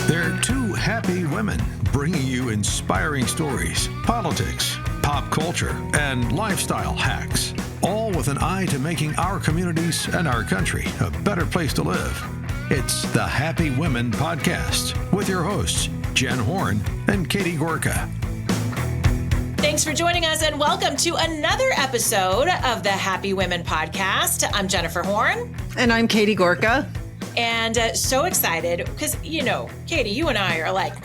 They're two happy women bringing you inspiring stories, politics, pop culture, and lifestyle hacks, all with an eye to making our communities and our country a better place to live. It's the Happy Women Podcast with your hosts, Jen Horn and Katie Gorka. Thanks for joining us and welcome to another episode of the Happy Women Podcast. I'm Jennifer Horn. And I'm Katie Gorka. And so excited because, you know, Katie, you and I are like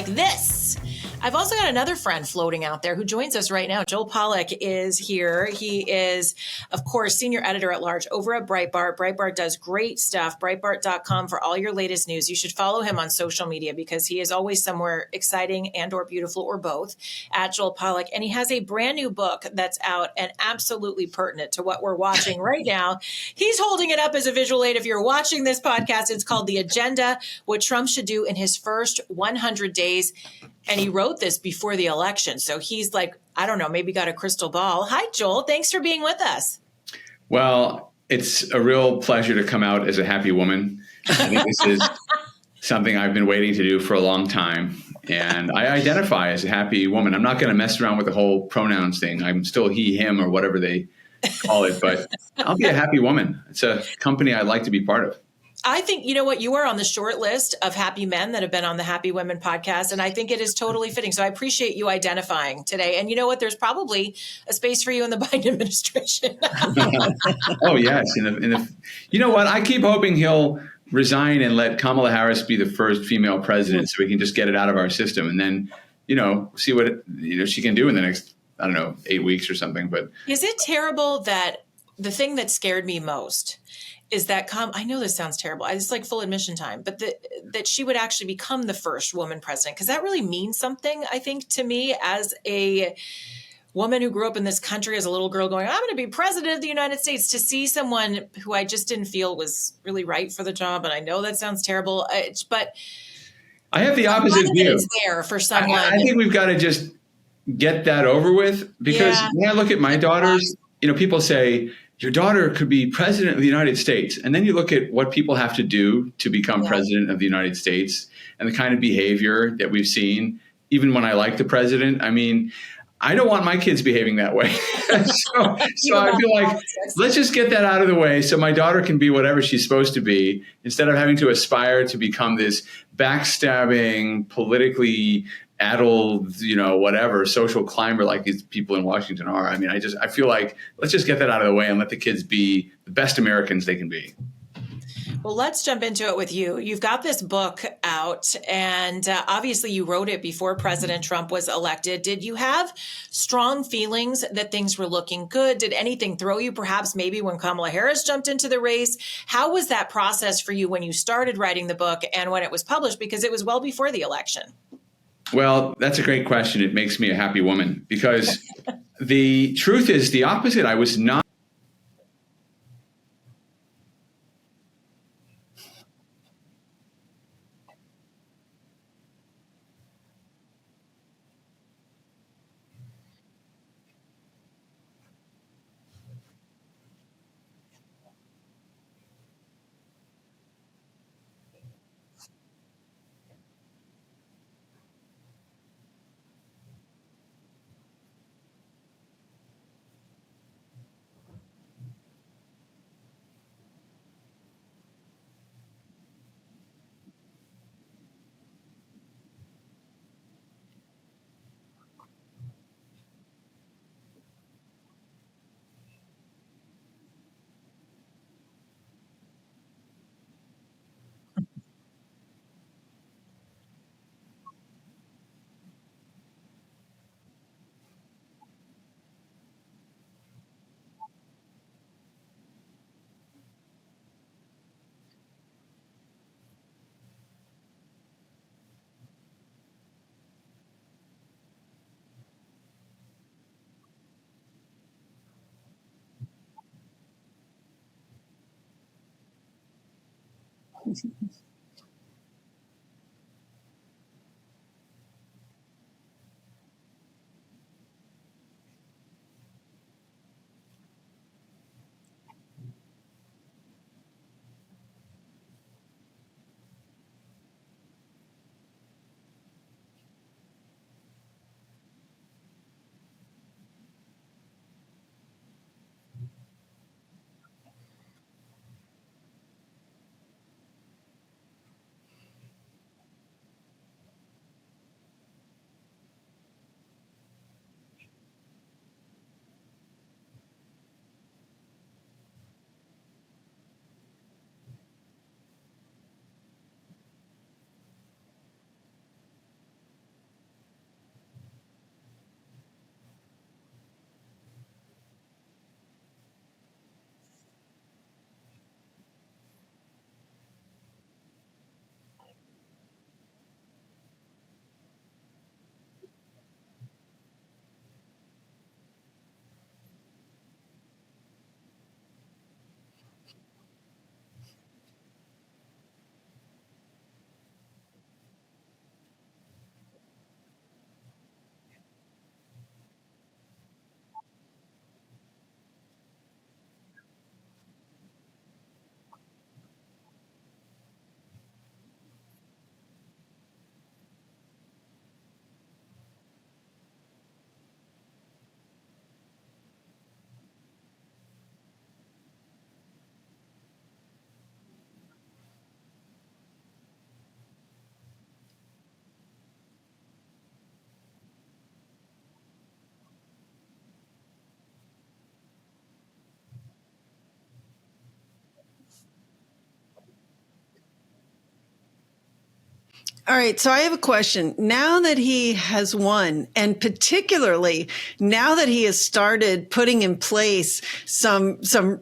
this. I've also got another friend floating out there who joins us right now. Joel Pollak is here. He is, of course, senior editor at large over at Breitbart. Breitbart does great stuff. Breitbart.com for all your latest news. You should follow him on social media because he is always somewhere exciting and or beautiful or both at Joel Pollak. And he has a brand new book that's out and absolutely pertinent to what we're watching right now. He's holding it up as a visual aid. If you're watching this podcast, it's called The Agenda, What Trump Should Do in His First 100 Days. And he wrote this before the election. So he's like, I don't know, maybe got a crystal ball. Hi, Joel. Thanks for being with us. Well, it's a real pleasure to come out as a happy woman. I think this is something I've been waiting to do for a long time. And I identify as a happy woman. I'm not going to mess around with the whole pronouns thing. I'm still he, him, or whatever they call it. But I'll be a happy woman. It's a company I'd like to be part of. I think, you know what, you are on the short list of happy men that have been on the Happy Women podcast, and I think it is totally fitting. So I appreciate you identifying today. And you know what, there's probably a space for you in the Biden administration. Oh, yes. You know what, I keep hoping he'll resign and let Kamala Harris be the first female president so we can just get it out of our system and then, see what she can do in the next, 8 weeks or something. But is it terrible that the thing that scared me most is that I know this sounds terrible. It's like full admission time, but that she would actually become the first woman president, because that really means something, I think, to me as a woman who grew up in this country as a little girl going, I'm going to be president of the United States, to see someone who I just didn't feel was really right for the job. And I know that sounds terrible, but I have the opposite view. It's there for someone. I think we've got to just get that over with, because when I look at my daughters, people say, your daughter could be president of the United States. And then you look at what people have to do to become president of the United States and the kind of behavior that we've seen, even when I like the president. I mean, I don't want my kids behaving that way. so I feel like let's just get that out of the way so my daughter can be whatever she's supposed to be, instead of having to aspire to become this backstabbing, politically addled, whatever, social climber like these people in Washington are. I mean, I feel like let's just get that out of the way and let the kids be the best Americans they can be. Well, let's jump into it with you. You've got this book out, and obviously you wrote it before President Trump was elected. Did you have strong feelings that things were looking good? Did anything throw you, perhaps maybe when Kamala Harris jumped into the race? How was that process for you when you started writing the book and when it was published? Because it was well before the election. Well, that's a great question. It makes me a happy woman, because the truth is the opposite. I was not. All right. So I have a question. Now that he has won, and particularly now that he has started putting in place some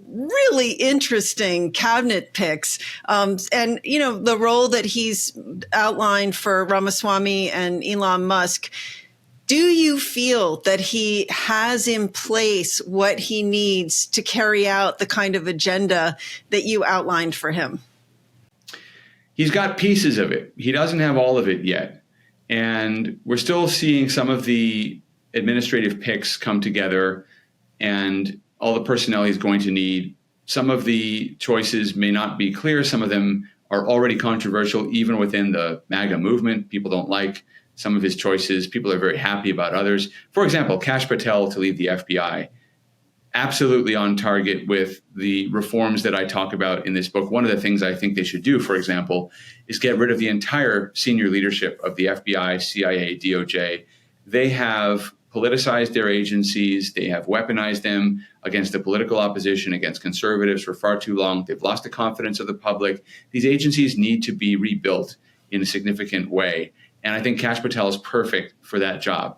really interesting cabinet picks, and, you know, the role that he's outlined for Ramaswamy and Elon Musk, do you feel that he has in place what he needs to carry out the kind of agenda that you outlined for him? He's got pieces of it. He doesn't have all of it yet. And we're still seeing some of the administrative picks come together and all the personnel he's going to need. Some of the choices may not be clear. Some of them are already controversial, even within the MAGA movement. People don't like some of his choices. People are very happy about others. For example, Kash Patel to lead the FBI. Absolutely on target with the reforms that I talk about in this book. One of the things I think they should do, for example, is get rid of the entire senior leadership of the FBI, CIA, DOJ. They have politicized their agencies. They have weaponized them against the political opposition, against conservatives for far too long. They've lost the confidence of the public. These agencies need to be rebuilt in a significant way. And I think Kash Patel is perfect for that job.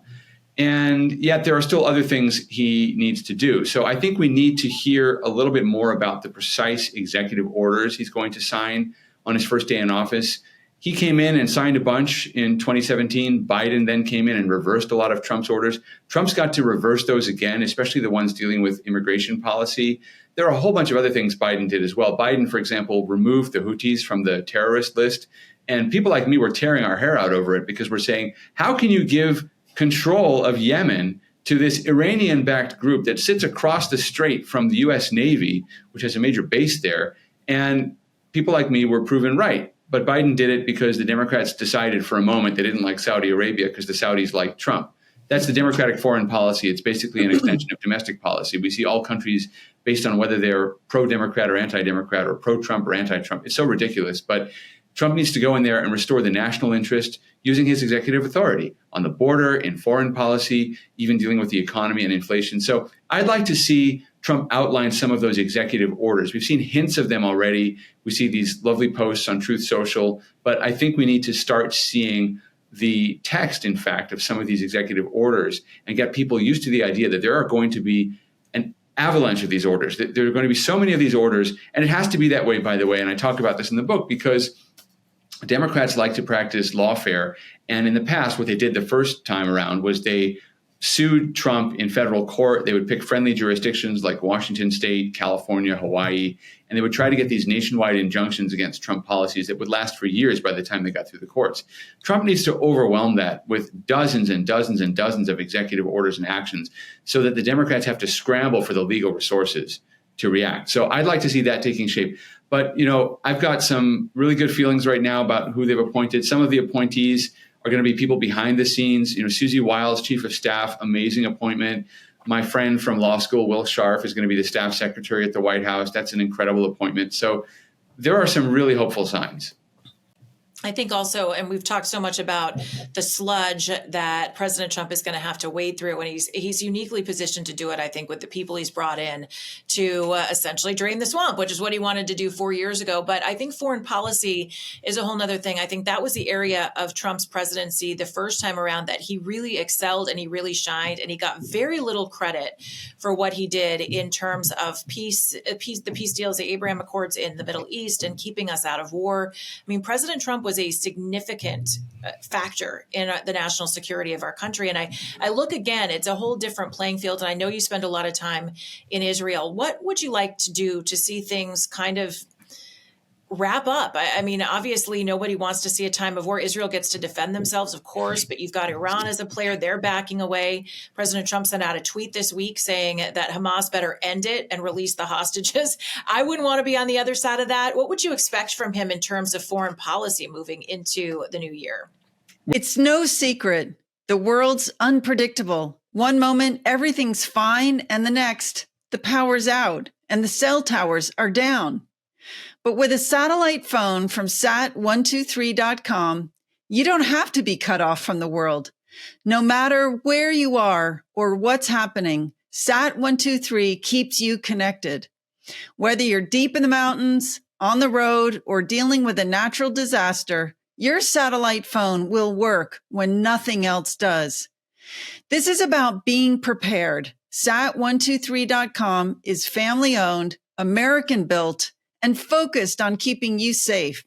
And yet there are still other things he needs to do. So I think we need to hear a little bit more about the precise executive orders he's going to sign on his first day in office. He came in and signed a bunch in 2017. Biden then came in and reversed a lot of Trump's orders. Trump's got to reverse those again, especially the ones dealing with immigration policy. There are a whole bunch of other things Biden did as well. Biden, for example, removed the Houthis from the terrorist list. And people like me were tearing our hair out over it because we're saying, how can you give control of Yemen to this Iranian-backed group that sits across the strait from the U.S. Navy, which has a major base there? And people like me were proven right. But Biden did it because the Democrats decided for a moment they didn't like Saudi Arabia because the Saudis liked Trump. That's the Democratic foreign policy. It's basically an extension of domestic policy. We see all countries based on whether they're pro-Democrat or anti-Democrat or pro-Trump or anti-Trump. It's so ridiculous. But Trump needs to go in there and restore the national interest using his executive authority on the border, in foreign policy, even dealing with the economy and inflation. So I'd like to see Trump outline some of those executive orders. We've seen hints of them already. We see these lovely posts on Truth Social, but I think we need to start seeing the text, in fact, of some of these executive orders and get people used to the idea that there are going to be an avalanche of these orders. There are going to be so many of these orders, and it has to be that way, by the way, and I talk about this in the book because Democrats like to practice lawfare. And in the past, what they did the first time around was they sued Trump in federal court. They would pick friendly jurisdictions like Washington State, California, Hawaii, and they would try to get these nationwide injunctions against Trump policies that would last for years by the time they got through the courts. Trump needs to overwhelm that with dozens and dozens and dozens of executive orders and actions so that the Democrats have to scramble for the legal resources to react. So I'd like to see that taking shape. But, you know, I've got some really good feelings right now about who they've appointed. Some of the appointees are going to be people behind the scenes. You know, Susie Wiles, chief of staff, amazing appointment. My friend from law school, Will Scharf, is going to be the staff secretary at the White House. That's an incredible appointment. So there are some really hopeful signs. I think also, and we've talked so much about the sludge that President Trump is going to have to wade through, and he's uniquely positioned to do it, I think, with the people he's brought in to essentially drain the swamp, which is what he wanted to do 4 years ago. But I think foreign policy is a whole nother thing. I think that was the area of Trump's presidency the first time around that he really excelled and he really shined, and he got very little credit for what he did in terms of the peace deals, the Abraham Accords in the Middle East, and keeping us out of war. I mean, President Trump was a significant factor in the national security of our country. And I look again, it's a whole different playing field. And I know you spend a lot of time in Israel. What would you like to do to see things kind of wrap up? I mean, obviously, nobody wants to see a time of war. Israel gets to defend themselves, of course, but you've got Iran as a player. They're backing away. President Trump sent out a tweet this week saying that Hamas better end it and release the hostages. I wouldn't want to be on the other side of that. What would you expect from him in terms of foreign policy moving into the new year? It's no secret. The world's unpredictable. One moment, everything's fine, and the next, the power's out and the cell towers are down. But with a satellite phone from sat123.com, you don't have to be cut off from the world. No matter where you are or what's happening, Sat123 keeps you connected. Whether you're deep in the mountains, on the road, or dealing with a natural disaster, Your satellite phone will work when nothing else does. This is about being prepared. Sat123.com is family owned, American built, and focused on keeping you safe.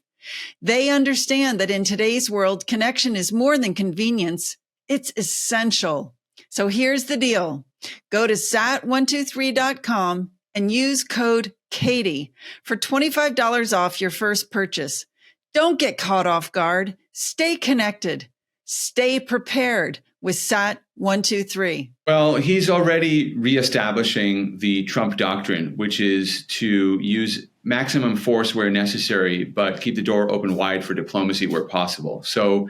They understand that in today's world, connection is more than convenience. It's essential. So here's the deal. Go to sat123.com and use code Katie for $25 off your first purchase. Don't get caught off guard. Stay connected. Stay prepared with Sat123. Well, he's already reestablishing the Trump doctrine, which is to use maximum force where necessary, but keep the door open wide for diplomacy where possible. So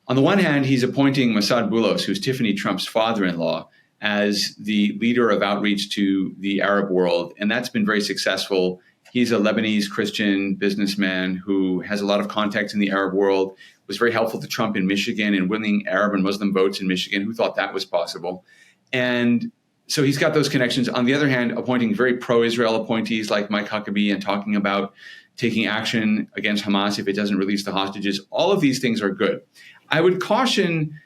on the one hand, he's appointing Massad Boulos, who's Tiffany Trump's father-in-law, as the leader of outreach to the Arab world. And that's been very successful. He's a Lebanese Christian businessman who has a lot of contacts in the Arab world, was very helpful to Trump in Michigan and winning Arab and Muslim votes in Michigan. Who thought that was possible? And so he's got those connections. On the other hand, appointing very pro-Israel appointees like Mike Huckabee and talking about taking action against Hamas if it doesn't release the hostages. All of these things are good. I would caution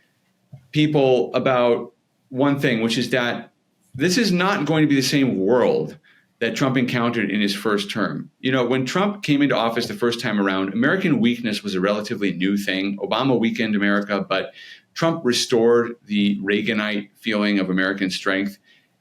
people about one thing, which is that this is not going to be the same world that Trump encountered in his first term. You know, when Trump came into office the first time around, American weakness was a relatively new thing. Obama weakened America, but Trump restored the Reaganite feeling of American strength.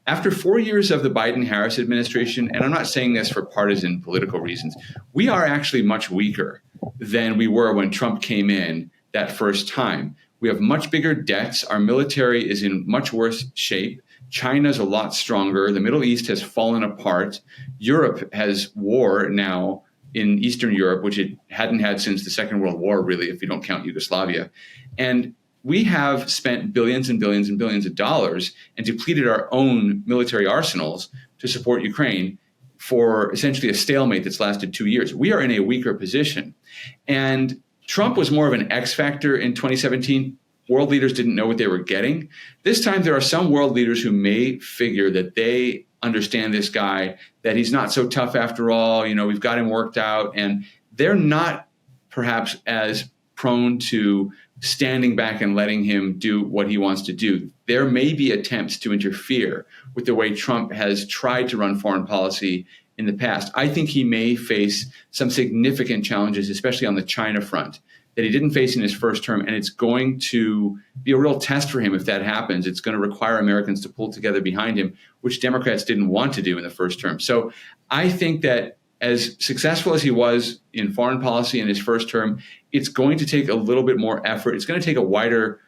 After 4 years of the Biden-Harris administration, and I'm not saying this for partisan political reasons, we are actually much weaker than we were when Trump came in that first time. We have much bigger debts. Our military is in much worse shape. China's a lot stronger. The Middle East has fallen apart. Europe has war now in Eastern Europe, which it hadn't had since the Second World War, really, if you don't count Yugoslavia. And we have spent billions and billions and billions of dollars and depleted our own military arsenals to support Ukraine for essentially a stalemate that's lasted 2 years. We are in a weaker position. And Trump was more of an X factor in 2017. World leaders didn't know what they were getting. This time, there are some world leaders who may figure that they understand this guy, that he's not so tough after all. You know, we've got him worked out. And they're not perhaps as prone to standing back and letting him do what he wants to do. There may be attempts to interfere with the way Trump has tried to run foreign policy in the past. I think he may face some significant challenges, especially on the China front, that he didn't face in his first term. And it's going to be a real test for him if that happens. It's going to require Americans to pull together behind him, which Democrats didn't want to do in the first term. So I think that as successful as he was in foreign policy in his first term, it's going to take a little bit more effort. It's going to take a wider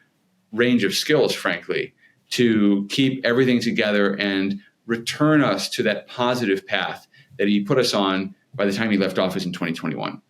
range of skills, frankly, to keep everything together and return us to that positive path that he put us on by the time he left office in 2021.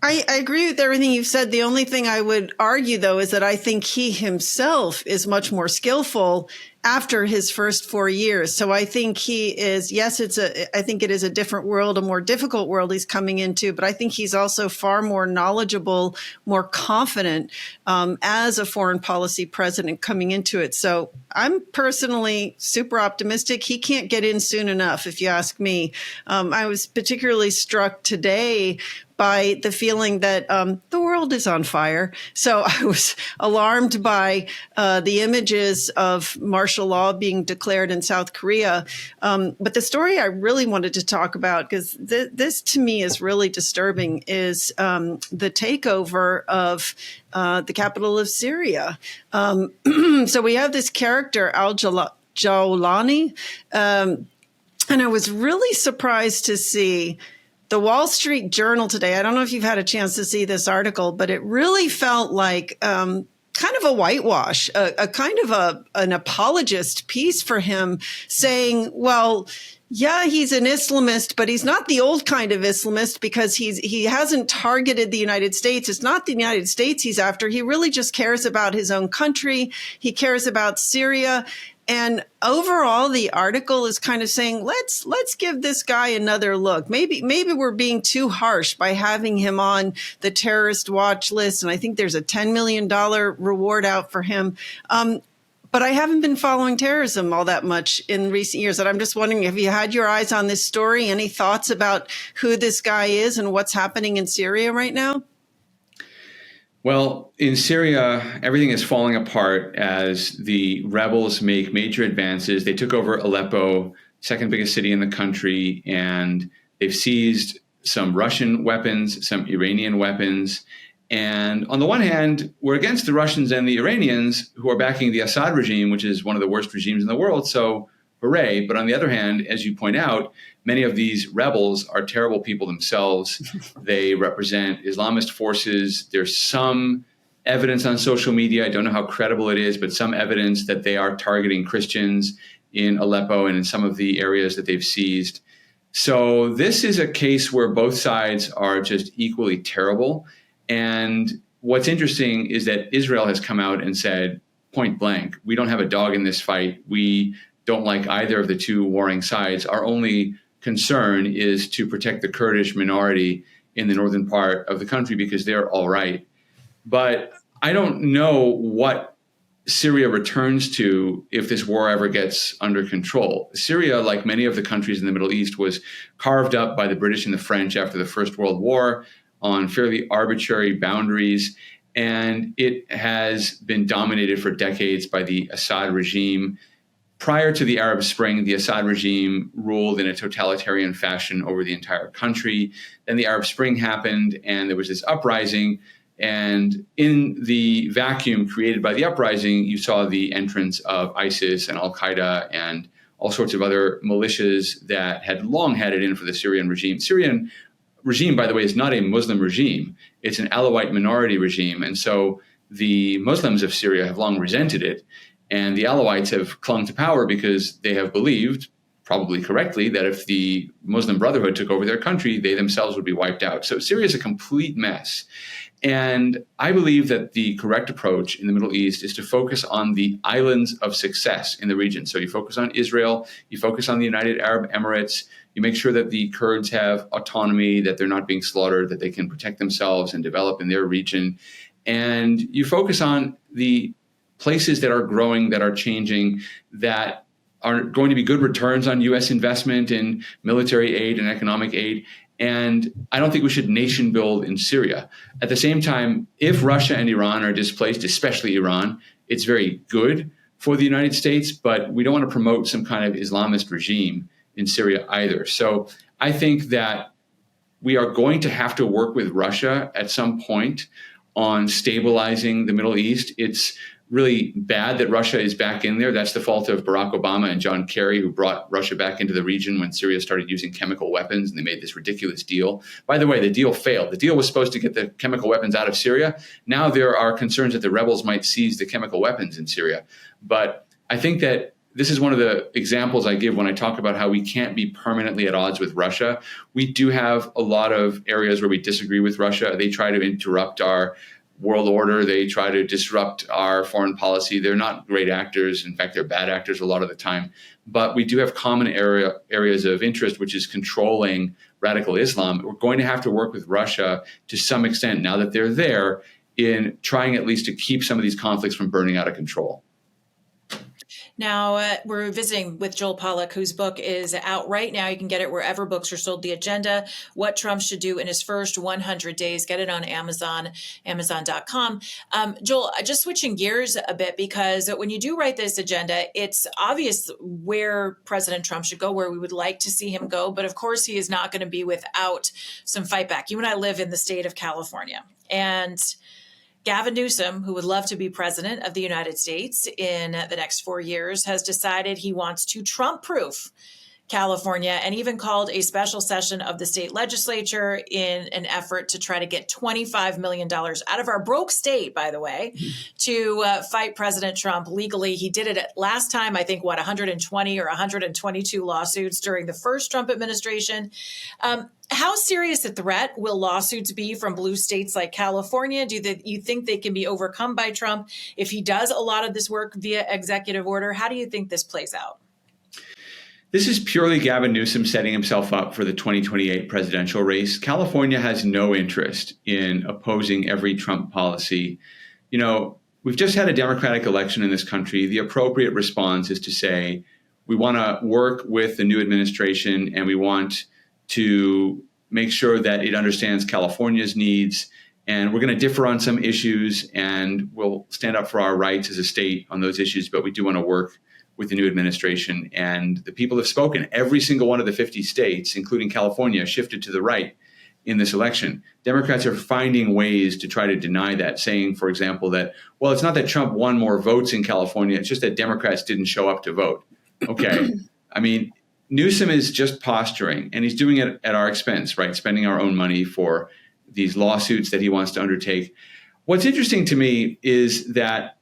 I agree with everything you've said. The only thing I would argue, though, is that I think he himself is much more skillful after his first 4 years. So I think he is, yes, I think it is a different world, a more difficult world he's coming into, but I think he's also far more knowledgeable, more confident as a foreign policy president coming into it. So I'm personally super optimistic. He can't get in soon enough, if you ask me. I was particularly struck today by the feeling that the world is on fire. So I was alarmed by the images of martial law being declared in South Korea. But the story I really wanted to talk about, because this to me is really disturbing, is the takeover of the capital of Syria. So we have this character, al-Jawlani, and I was really surprised to see the Wall Street Journal today. I don't know if you've had a chance to see this article, but it really felt like kind of a whitewash, a kind of an apologist piece for him, saying, well, yeah, he's an Islamist, but he's not the old kind of Islamist because he hasn't targeted the United States. It's not the United States he's after. He really just cares about his own country. He cares about Syria. And overall, the article is kind of saying, let's give this guy another look. Maybe we're being too harsh by having him on the terrorist watch list. And I think there's a $10 million reward out for him. But I haven't been following terrorism all that much in recent years. And I'm just wondering, have you had your eyes on this story? Any thoughts about who this guy is and what's happening in Syria right now? Well, in Syria, everything is falling apart as the rebels make major advances. They took over Aleppo, second biggest city in the country, and they've seized some Russian weapons, some Iranian weapons. And on the one hand, we're against the Russians and the Iranians who are backing the Assad regime, which is one of the worst regimes in the world. So hooray. But on the other hand, as you point out, many of these rebels are terrible people themselves. They represent Islamist forces. There's some evidence on social media, I don't know how credible it is, but some evidence that they are targeting Christians in Aleppo and in some of the areas that they've seized. So this is a case where both sides are just equally terrible. And what's interesting is that Israel has come out and said, point blank, we don't have a dog in this fight. We don't like either of the two warring sides. Our only concern is to protect the Kurdish minority in the northern part of the country because they're all right. But I don't know what Syria returns to if this war ever gets under control. Syria, like many of the countries in the Middle East, was carved up by the British and the French after the First World War on fairly arbitrary boundaries. And it has been dominated for decades by the Assad regime. Prior to the Arab Spring, the Assad regime ruled in a totalitarian fashion over the entire country. Then the Arab Spring happened, and there was this uprising. And in the vacuum created by the uprising, you saw the entrance of ISIS and Al-Qaeda and all sorts of other militias that had long had it in for the Syrian regime. Syrian regime, by the way, is not a Muslim regime. It's an Alawite minority regime. And so the Muslims of Syria have long resented it. And the Alawites have clung to power because they have believed, probably correctly, that if the Muslim Brotherhood took over their country, they themselves would be wiped out. So Syria is a complete mess. And I believe that the correct approach in the Middle East is to focus on the islands of success in the region. So you focus on Israel, you focus on the United Arab Emirates, you make sure that the Kurds have autonomy, that they're not being slaughtered, that they can protect themselves and develop in their region. And you focus on the places that are growing, that are changing, that are going to be good returns on U.S. investment in military aid and economic aid. And I don't think we should nation build in Syria. At the same time, if Russia and Iran are displaced, especially Iran, it's very good for the United States, but we don't want to promote some kind of Islamist regime in Syria either. So I think that we are going to have to work with Russia at some point on stabilizing the Middle East. It's really bad that Russia is back in there. That's the fault of Barack Obama and John Kerry, who brought Russia back into the region when Syria started using chemical weapons, and they made this ridiculous deal. By the way, the deal failed. The deal was supposed to get the chemical weapons out of Syria. Now there are concerns that the rebels might seize the chemical weapons in Syria. But I think that this is one of the examples I give when I talk about how we can't be permanently at odds with Russia. We do have a lot of areas where we disagree with Russia. They try to interrupt our world order. They try to disrupt our foreign policy. They're not great actors. In fact, they're bad actors a lot of the time. But we do have common areas of interest, which is controlling radical Islam. We're going to have to work with Russia to some extent, now that they're there, in trying at least to keep some of these conflicts from burning out of control. Now, we're visiting with Joel Pollak, whose book is out right now. You can get it wherever books are sold. The Agenda, What Trump Should Do in His First 100 Days. Get it on Amazon, Amazon.com. Joel, just switching gears a bit, because when you do write this agenda, it's obvious where President Trump should go, where we would like to see him go. But of course, he is not going to be without some fight back. You and I live in the state of California. And Gavin Newsom, who would love to be president of the United States in the next 4 years, has decided he wants to Trump-proof California and even called a special session of the state legislature in an effort to try to get $25 million out of our broke state, by the way, to fight President Trump legally. He did it last time, I think, 120 or 122 lawsuits during the first Trump administration. How serious a threat will lawsuits be from blue states like California? Do you think they can be overcome by Trump if he does a lot of this work via executive order? How do you think this plays out? This is purely Gavin Newsom setting himself up for the 2028 presidential race. California has no interest in opposing every Trump policy. You know, we've just had a Democratic election in this country. The appropriate response is to say, we want to work with the new administration and we want to make sure that it understands California's needs And we're going to differ on some issues, and we'll stand up for our rights as a state on those issues. But we do want to work with the new administration. And the people have spoken. Every single one of the 50 states, including California, shifted to the right in this election. Democrats are finding ways to try to deny that, saying, for example, that, well, it's not that Trump won more votes in California. It's just that Democrats didn't show up to vote. Okay. I mean, Newsom is just posturing, and he's doing it at our expense, right? Spending our own money for these lawsuits that he wants to undertake. What's interesting to me is that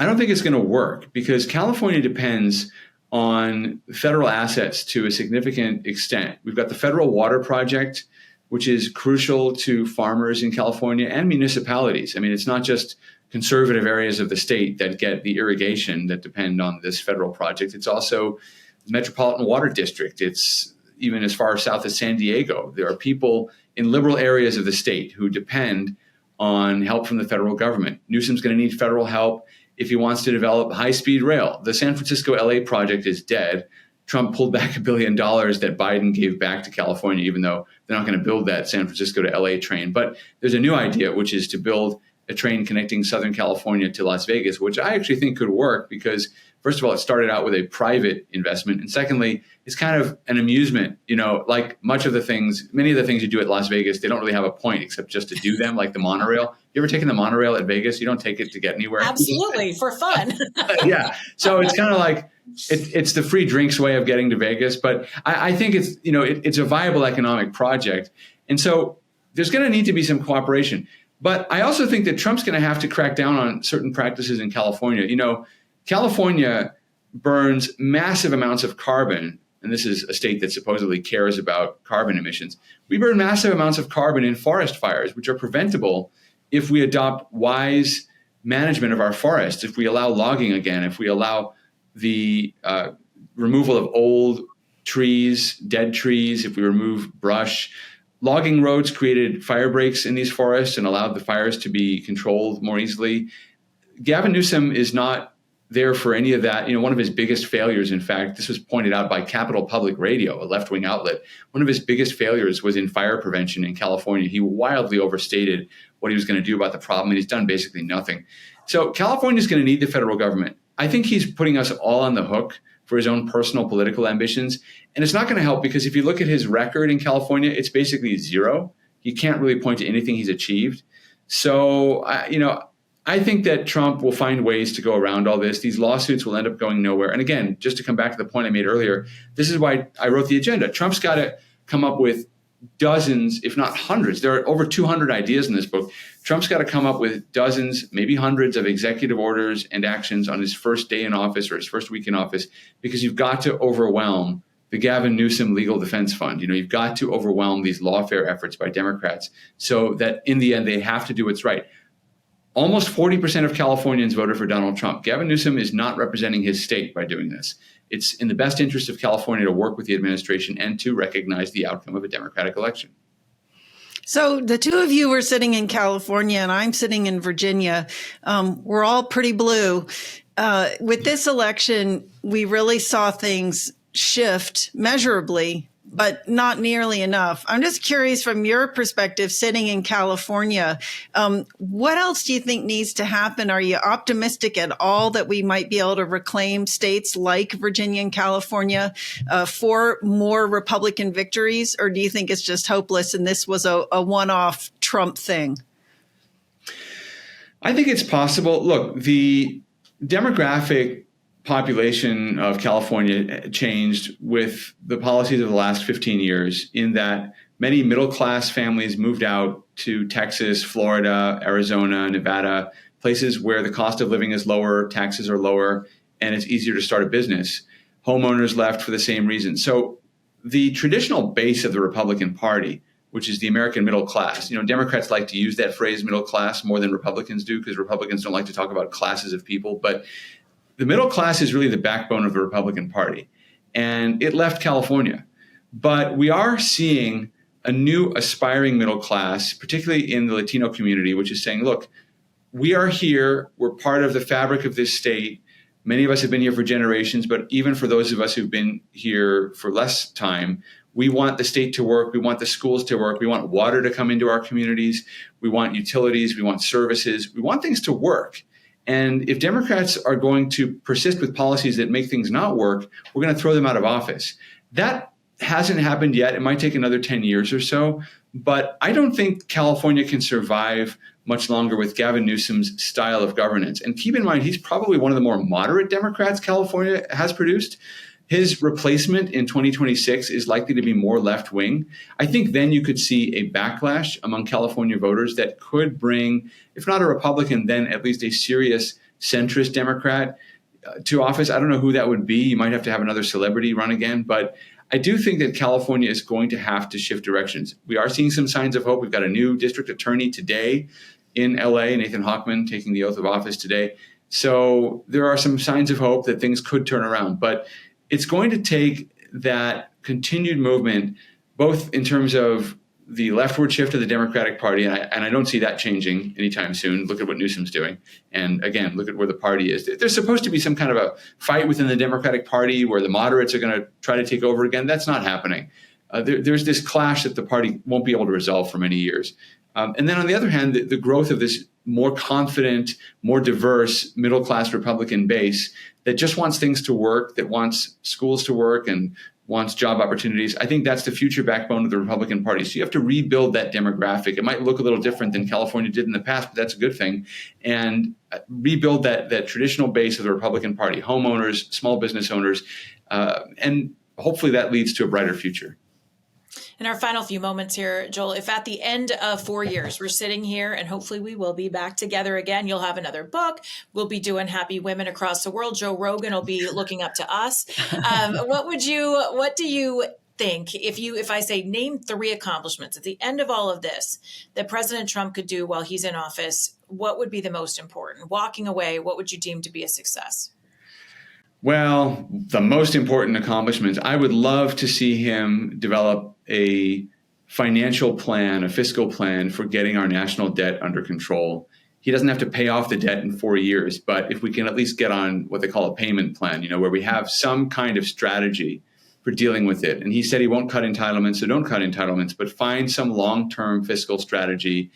I don't think it's going to work because California depends on federal assets to a significant extent. We've got the federal water project, which is crucial to farmers in California and municipalities. I mean, it's not just conservative areas of the state that get the irrigation that depend on this federal project. It's also the Metropolitan Water District. It's even as far south as San Diego. There are people in liberal areas of the state who depend on help from the federal government. Newsom's going to need federal help if he wants to develop high-speed rail. The San Francisco-LA project is dead. Trump pulled back $1 billion that Biden gave back to California, even though they're not going to build that San Francisco to LA train. But there's a new idea, which is to build a train connecting Southern California to Las Vegas, which I actually think could work because, first of all, it started out with a private investment. And secondly, it's kind of an amusement, like many of the things you do at Las Vegas, they don't really have a point except just to do them, like the monorail. You ever taken the monorail at Vegas? You don't take it to get anywhere. Absolutely, for fun. Yeah. So it's kind of like, it's the free drinks way of getting to Vegas, but I think it's a viable economic project. And so there's going to need to be some cooperation. But I also think that Trump's going to have to crack down on certain practices in California. California burns massive amounts of carbon, and this is a state that supposedly cares about carbon emissions. We burn massive amounts of carbon in forest fires, which are preventable if we adopt wise management of our forests, if we allow logging again, if we allow the removal of old trees, dead trees, if we remove brush. Logging roads created fire breaks in these forests and allowed the fires to be controlled more easily. Gavin Newsom is not there for any of that. One of his biggest failures, in fact, this was pointed out by Capital Public Radio, a left-wing outlet. One of his biggest failures was in fire prevention in California. He wildly overstated what he was going to do about the problem, and he's done basically nothing. So California is going to need the federal government. I think he's putting us all on the hook for his own personal political ambitions. And it's not going to help because if you look at his record in California, it's basically zero. He can't really point to anything he's achieved. So, I think that Trump will find ways to go around all this. These lawsuits will end up going nowhere. And again, just to come back to the point I made earlier, this is why I wrote the agenda. Trump's got to come up with dozens, if not hundreds. There are over 200 ideas in this book. Trump's got to come up with dozens, maybe hundreds of executive orders and actions on his first day in office or his first week in office, because you've got to overwhelm the Gavin Newsom Legal Defense Fund. You've got to overwhelm these lawfare efforts by Democrats so that in the end, they have to do what's right. Almost 40% of Californians voted for Donald Trump. Gavin Newsom is not representing his state by doing this. It's in the best interest of California to work with the administration and to recognize the outcome of a Democratic election. So the two of you were sitting in California and I'm sitting in Virginia. We're all pretty blue. With this election, we really saw things shift measurably, but not nearly enough. I'm just curious from your perspective, sitting in California, what else do you think needs to happen? Are you optimistic at all that we might be able to reclaim states like Virginia and California for more Republican victories? Or do you think it's just hopeless and this was a one-off Trump thing? I think it's possible. Look, the demographic population of California changed with the policies of the last 15 years in that many middle-class families moved out to Texas, Florida, Arizona, Nevada, places where the cost of living is lower, taxes are lower, and it's easier to start a business. Homeowners left for the same reason. So the traditional base of the Republican Party, which is the American middle class, Democrats like to use that phrase middle class more than Republicans do because Republicans don't like to talk about classes of people, but the middle class is really the backbone of the Republican Party, and it left California. But we are seeing a new aspiring middle class, particularly in the Latino community, which is saying, look, we are here. We're part of the fabric of this state. Many of us have been here for generations, but even for those of us who've been here for less time, We want the state to work. We want the schools to work. We want water to come into our communities. We want utilities. We want services. We want things to work. And if Democrats are going to persist with policies that make things not work, we're going to throw them out of office. That hasn't happened yet. It might take another 10 years or so. But I don't think California can survive much longer with Gavin Newsom's style of governance. And keep in mind, he's probably one of the more moderate Democrats California has produced. His replacement in 2026 is likely to be more left-wing. I think then you could see a backlash among California voters that could bring, if not a Republican, then at least a serious centrist Democrat to office. I don't know who that would be. You might have to have another celebrity run again. But I do think that California is going to have to shift directions. We are seeing some signs of hope. We've got a new district attorney today in LA, Nathan Hochman, taking the oath of office today. So there are some signs of hope that things could turn around. But it's going to take that continued movement, both in terms of the leftward shift of the Democratic Party, and I don't see that changing anytime soon. Look at what Newsom's doing. And again, look at where the party is. There's supposed to be some kind of a fight within the Democratic Party where the moderates are going to try to take over again. That's not happening. There's this clash that the party won't be able to resolve for many years. And then on the other hand, the growth of this more confident, more diverse middle-class Republican base that just wants things to work, that wants schools to work and wants job opportunities. I think that's the future backbone of the Republican Party. So you have to rebuild that demographic. It might look a little different than California did in the past, but that's a good thing. And rebuild that traditional base of the Republican Party, homeowners, small business owners, and hopefully that leads to a brighter future. In our final few moments here, Joel, if at the end of 4 years, we're sitting here and hopefully we will be back together again, you'll have another book. We'll be doing Happy Women Across the World. Joe Rogan will be looking up to us. What do you think if I say name 3 accomplishments at the end of all of this that President Trump could do while he's in office, what would be the most important? Walking away, what would you deem to be a success? Well, the most important accomplishments, I would love to see him develop a financial plan, a fiscal plan for getting our national debt under control. He doesn't have to pay off the debt in 4 years, but if we can at least get on what they call a payment plan, where we have some kind of strategy for dealing with it. And he said he won't cut entitlements, so don't cut entitlements, but find some long-term fiscal strategy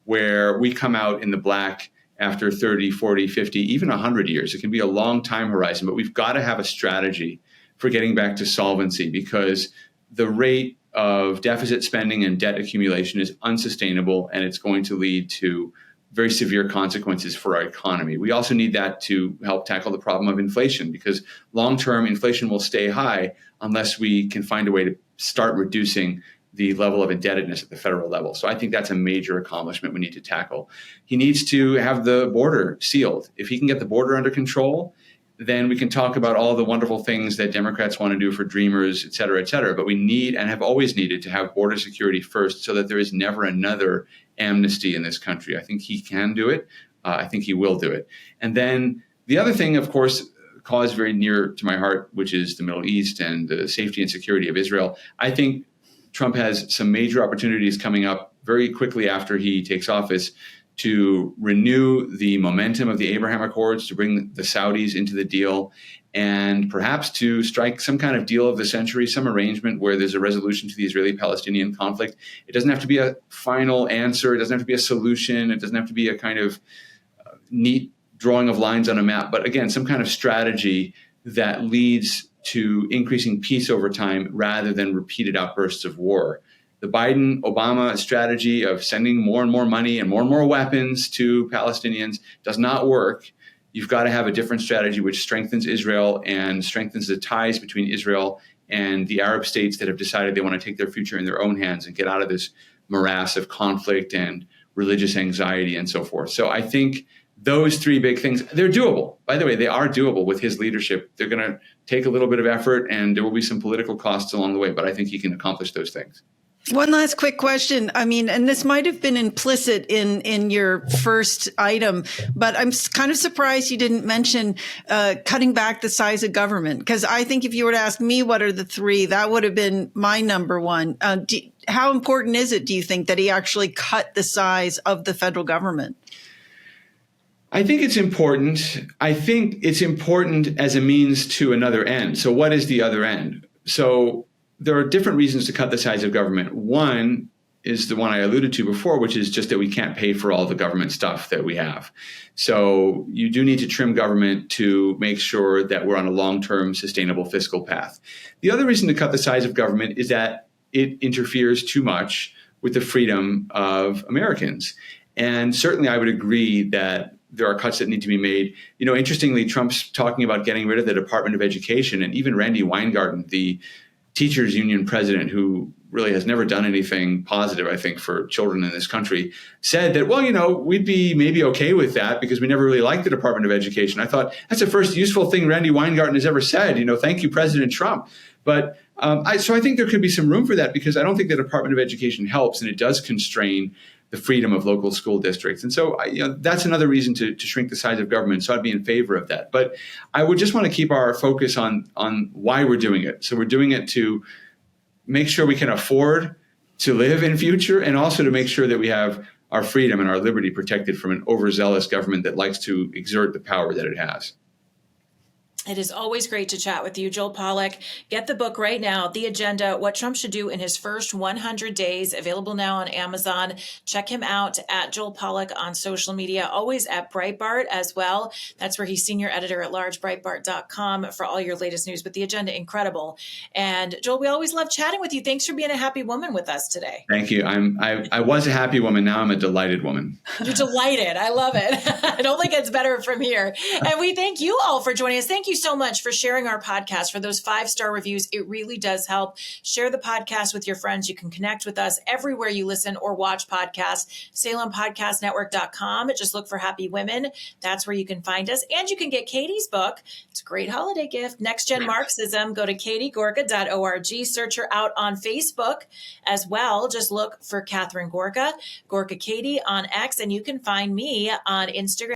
where we come out in the black after 30, 40, 50, even 100 years. It can be a long time horizon, but we've got to have a strategy for getting back to solvency because the rate of deficit spending and debt accumulation is unsustainable, and it's going to lead to very severe consequences for our economy. We also need that to help tackle the problem of inflation because long-term inflation will stay high unless we can find a way to start reducing the level of indebtedness at the federal level. So I think that's a major accomplishment we need to tackle. He needs to have the border sealed. If he can get the border under control, then we can talk about all the wonderful things that Democrats want to do for dreamers, et cetera, et cetera. But we need and have always needed to have border security first so that there is never another amnesty in this country. I think he can do it. I think he will do it. And then the other thing, of course, cause very near to my heart, which is the Middle East and the safety and security of Israel. I think Trump has some major opportunities coming up very quickly after he takes office to renew the momentum of the Abraham Accords, to bring the Saudis into the deal, and perhaps to strike some kind of deal of the century, some arrangement where there's a resolution to the Israeli-Palestinian conflict. It doesn't have to be a final answer. It doesn't have to be a solution. It doesn't have to be a kind of neat drawing of lines on a map. But again, some kind of strategy that leads to increasing peace over time rather than repeated outbursts of war. The Biden-Obama strategy of sending more and more money and more weapons to Palestinians does not work. You've got to have a different strategy which strengthens Israel and strengthens the ties between Israel and the Arab states that have decided they want to take their future in their own hands and get out of this morass of conflict and religious anxiety and so forth. So I think those 3 big things, they're doable. By the way, they are doable with his leadership. They're going to take a little bit of effort and there will be some political costs along the way, but I think he can accomplish those things. One last quick question. I mean, and this might have been implicit in your first item, but I'm kind of surprised you didn't mention cutting back the size of government. Because I think if you were to ask me what are the 3, that would have been my number one. How important is it, do you think, that he actually cut the size of the federal government? I think it's important. I think it's important as a means to another end. So what is the other end? So there are different reasons to cut the size of government. One is the one I alluded to before, which is just that we can't pay for all the government stuff that we have. So you do need to trim government to make sure that we're on a long-term sustainable fiscal path. The other reason to cut the size of government is that it interferes too much with the freedom of Americans. And certainly I would agree that there are cuts that need to be made. Interestingly, Trump's talking about getting rid of the Department of Education, and even Randy Weingarten, the teachers union president, who really has never done anything positive, I think, for children in this country, said that, we'd be maybe okay with that because we never really liked the Department of Education. I thought that's the first useful thing Randy Weingarten has ever said. Thank you, President Trump. But so I think there could be some room for that, because I don't think the Department of Education helps, and it does constrain the freedom of local school districts. And so that's another reason to shrink the size of government. So I'd be in favor of that. But I would just want to keep our focus on why we're doing it. So we're doing it to make sure we can afford to live in future, and also to make sure that we have our freedom and our liberty protected from an overzealous government that likes to exert the power that it has. It is always great to chat with you, Joel Pollak. Get the book right now, The Agenda, What Trump Should Do in His First 100 Days, available now on Amazon. Check him out at Joel Pollak on social media, always at Breitbart as well. That's where he's senior editor at large, Breitbart.com, for all your latest news. But The Agenda, incredible. And Joel, we always love chatting with you. Thanks for being a happy woman with us today. Thank you. I was a happy woman. Now I'm a delighted woman. You're delighted. I love it. It only gets better from here. And we thank you all for joining us. Thank you so much for sharing our podcast, for those 5-star reviews. It really does help. Share the podcast with your friends. You can connect with us everywhere you listen or watch podcasts. SalemPodcastNetwork.com. Just look for Happy Women. That's where you can find us. And you can get Katie's book. It's a great holiday gift. Next Gen Marxism. Go to katiegorka.org. Search her out on Facebook as well. Just look for Catherine Gorka, Gorka Katie on X, and you can find me on Instagram.